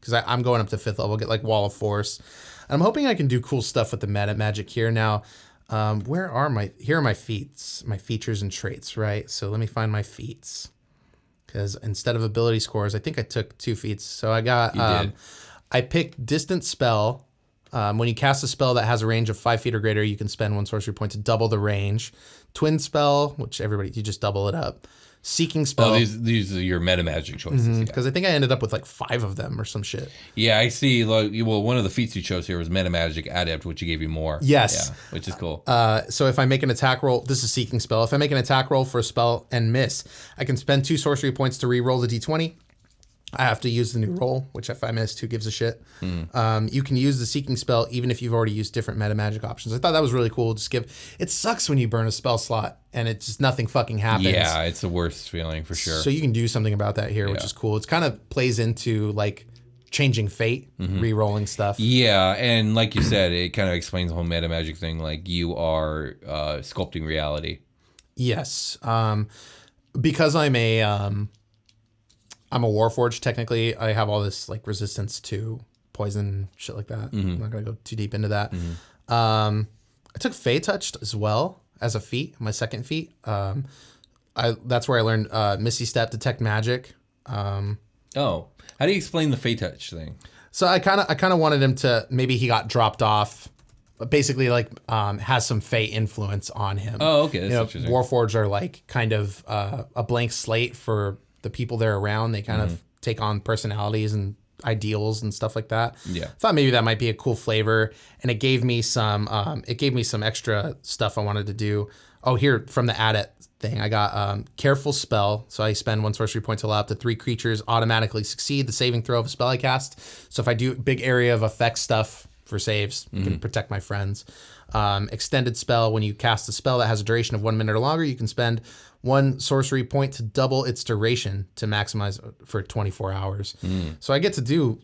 because I'm going up to 5th level, get like Wall of Force. I'm hoping I can do cool stuff with the meta magic here. Now, here are my feats, my features and traits, right? So let me find my feats. Because instead of ability scores, I think I took 2 feats. So I got, I picked Distant Spell. When you cast a spell that has a range of 5 feet or greater, you can spend 1 sorcery point to double the range. Twin Spell, which you just double it up. Seeking Spell. Oh, these are your meta magic choices. Because I think I ended up with like 5 of them or some shit. Yeah, I see. Like, well, one of the feats you chose here was meta magic adept, which gave you more. Yes. Yeah, which is cool. So if I make an attack roll, this is Seeking Spell. If I make an attack roll for a spell and miss, I can spend 2 sorcery points to re-roll the d20. I have to use the new roll, which if I miss, who gives a shit? You can use the Seeking Spell even if you've already used different meta magic options. I thought that was really cool. It sucks when you burn a spell slot and it's just nothing fucking happens. Yeah, it's the worst feeling for sure. So you can do something about that here, which is cool. It's kind of plays into like changing fate, re-rolling stuff. Yeah, and like you said, it kind of explains the whole meta magic thing. Like you are sculpting reality. Yes, because I'm a Warforged, technically. I have all this like resistance to poison, shit like that. I'm not gonna go too deep into that. I took Fey Touched as well as a feat, my second feat. That's where I learned Misty Step, Detect Magic. how do you explain the Fey Touch thing? So I kind of wanted him to, maybe he got dropped off, but basically like has some Fey influence on him. Oh, okay, that's interesting. Warforged are like kind of a blank slate for the people they're around. They kind of take on personalities and ideals and stuff like that. Yeah. Thought maybe that might be a cool flavor. And it gave me some extra stuff I wanted to do. Oh, here from the adept thing, I got Careful Spell. So I spend 1 sorcery point to allow up to 3 creatures automatically succeed the saving throw of a spell I cast. So if I do big area of effect stuff for saves, you can protect my friends. Extended Spell, when you cast a spell that has a duration of 1 minute or longer, you can spend 1 sorcery point to double its duration to maximize for 24 hours. So I get to do...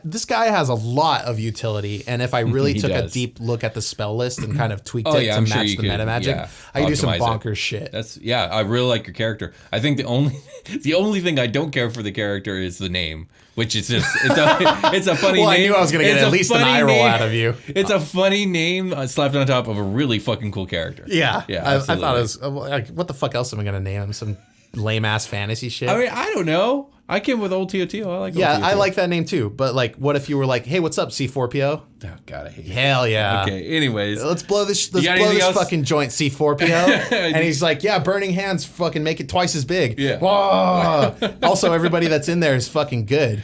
this guy has a lot of utility, and if I really took a deep look at the spell list and kind of tweaked it to match the meta magic, I could do some bonkers shit. I really like your character. I think the only thing I don't care for the character is the name, which is just it's a funny name. I knew I was gonna get at least an eye roll out of you. It's a funny name slapped on top of a really fucking cool character. Yeah. I thought it was like, what the fuck else am I gonna name him? Some lame ass fantasy shit. I mean, I don't know. I came with Old Tio. I like. Yeah, Old Tio. I like that name too. But like, what if you were like, "Hey, what's up, C4PO?" Oh God, I hate it. Hell yeah. Okay. Anyways, let's blow this fucking joint, C4PO. And he's like, "Yeah, burning hands, fucking make it twice as big." Yeah. Whoa. Also, everybody that's in there is fucking good.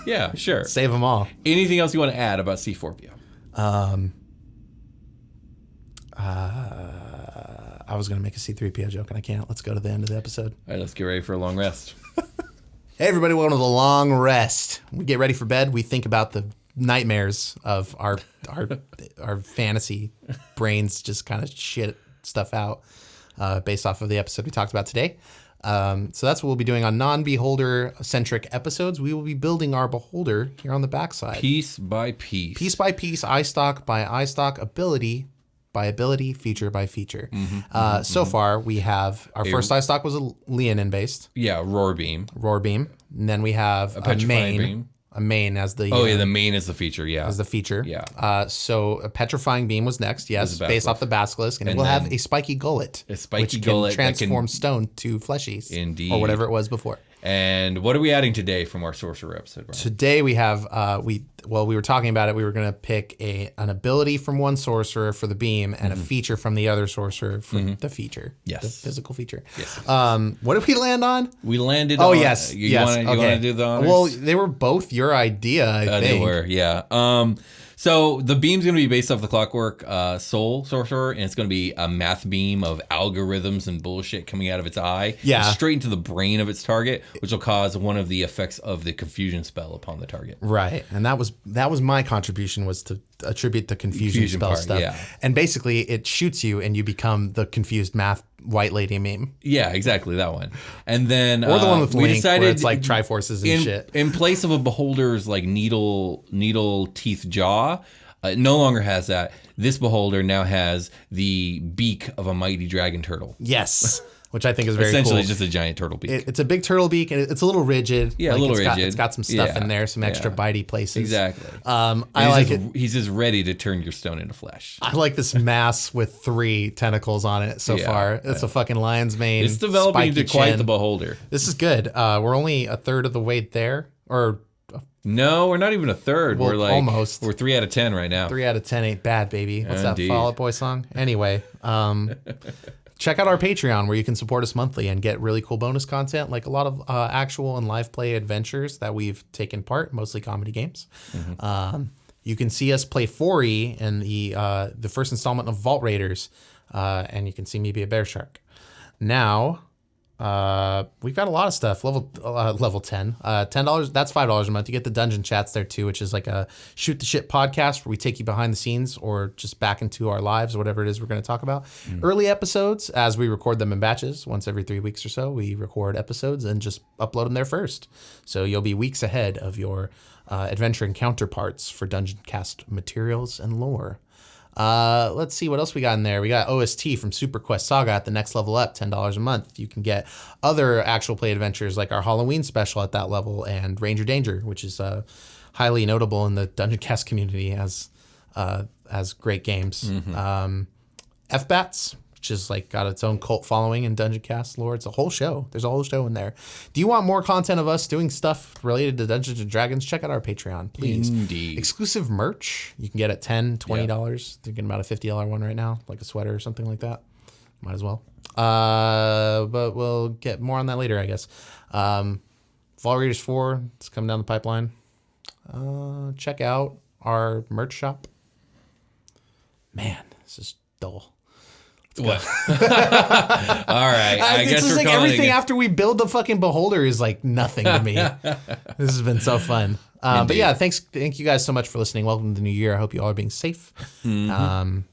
Yeah, sure. Save them all. Anything else you want to add about C4PO? I was gonna make a C3PO joke and I can't. Let's go to the end of the episode. All right, let's get ready for a long rest. Hey everybody, welcome to the long rest. We get ready for bed. We think about the nightmares of our fantasy brains just kind of shit stuff out based off of the episode we talked about today. So that's what we'll be doing on non-beholder centric episodes. We will be building our beholder here on the backside. Piece by piece. Piece by piece, eye stock by eye stock, ability by ability, feature by feature. So far, we have our first eye stock was a Leonin based. Yeah, Roar Beam. And then we have a Petrifying main. Beam. A main as the... the main is the feature, yeah. As the feature. Yeah. So a Petrifying Beam was next, yes, based off the Basilisk. And it will have a Spiky Gullet. Which can transform stone to fleshies. Indeed. Or whatever it was before. And what are we adding today from our Sorcerer episode, Brian? Today we have, we were talking about it. We were going to pick an ability from one Sorcerer for the beam and a feature from the other Sorcerer for the feature. Yes. The physical feature. Yes. What did we land on? We landed on... Oh, yes. You want to do the honors? Well, they were both your idea, I think. They were, yeah. So the beam's going to be based off the Clockwork Soul Sorcerer, and it's going to be a math beam of algorithms and bullshit coming out of its eye, straight into the brain of its target, which will cause one of the effects of the confusion spell upon the target. Right, and that was my contribution, was to attribute the confusion spell part, stuff. Yeah. And basically, it shoots you, and you become the confused math white lady meme. Yeah, exactly, that one. And then or the one with Link, decided where it's like Triforces and shit. In place of a beholder's like needle teeth jaw, it no longer has that. This beholder now has the beak of a mighty dragon turtle. Yes. Which I think is very Essentially cool. just a giant turtle beak. It's a big turtle beak, and it's a little rigid. Yeah, a little rigid. It's got some stuff in there, some extra bitey places. Exactly. I like it. He's just ready to turn your stone into flesh. I like this mass with 3 tentacles on it so far. It's a fucking lion's mane. It's developing into quite the beholder. This is good. We're only a third of the way there, or... No, we're not even a third. Well, we're like almost. We're 3 out of 10 right now. 3 out of 10 ain't bad, baby. What's Indeed. that Fall Out Boy song? Anyway, check out our Patreon where you can support us monthly and get really cool bonus content, like a lot of actual and live play adventures that we've taken part, mostly comedy games. You can see us play 4E in the first installment of Vault Raiders, and you can see me be a bear shark. Now... we've got a lot of stuff. Level 10, $10. That's $5 a month. You get the dungeon chats there too, which is like a shoot the shit podcast where we take you behind the scenes or just back into our lives or whatever it is we're going to talk about. Early episodes, as we record them in batches, once every 3 weeks or so, we record episodes and just upload them there first. So you'll be weeks ahead of your adventuring counterparts for Dungeoncast materials and lore. Let's see what else we got in there. We got OST from Super Quest Saga at the next level up, $10 a month. You can get other actual play adventures like our Halloween special at that level and Ranger Danger, which is highly notable in the Dungeoncast community as great games. FBATS, which is like got its own cult following in Dungeoncast lore. It's a whole show. There's a whole show in there. Do you want more content of us doing stuff related to Dungeons and Dragons? Check out our Patreon, please. Indeed. Exclusive merch you can get at $10, $20. Thinking about a $50 one right now, like a sweater or something like that. Might as well. But we'll get more on that later, I guess. Vault Raiders 4, it's coming down the pipeline. Check out our merch shop. Man, this is dull. What? All right. I guess we're like everything after we build the fucking beholder is like nothing to me. This has been so fun. But yeah, thank you guys so much for listening. Welcome to the new year. I hope you all are being safe. Getting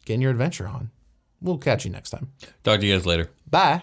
your adventure on. We'll catch you next time. Talk to you guys later. Bye.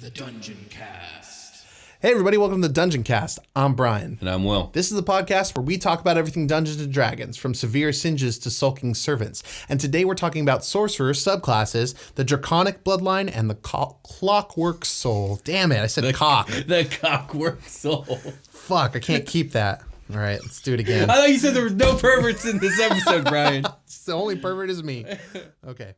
The Dungeoncast. Hey everybody, welcome to the Dungeoncast. I'm Brian. And I'm Will. This is the podcast where we talk about everything Dungeons and Dragons, from severe singes to sulking servants. And today we're talking about Sorcerers subclasses, the Draconic Bloodline, and the Clockwork Soul. Damn it, I said cock. The Clockwork Soul. Fuck, I can't keep that. All right, let's do it again. I thought you said there was no perverts in this episode, Brian. The only pervert is me. Okay.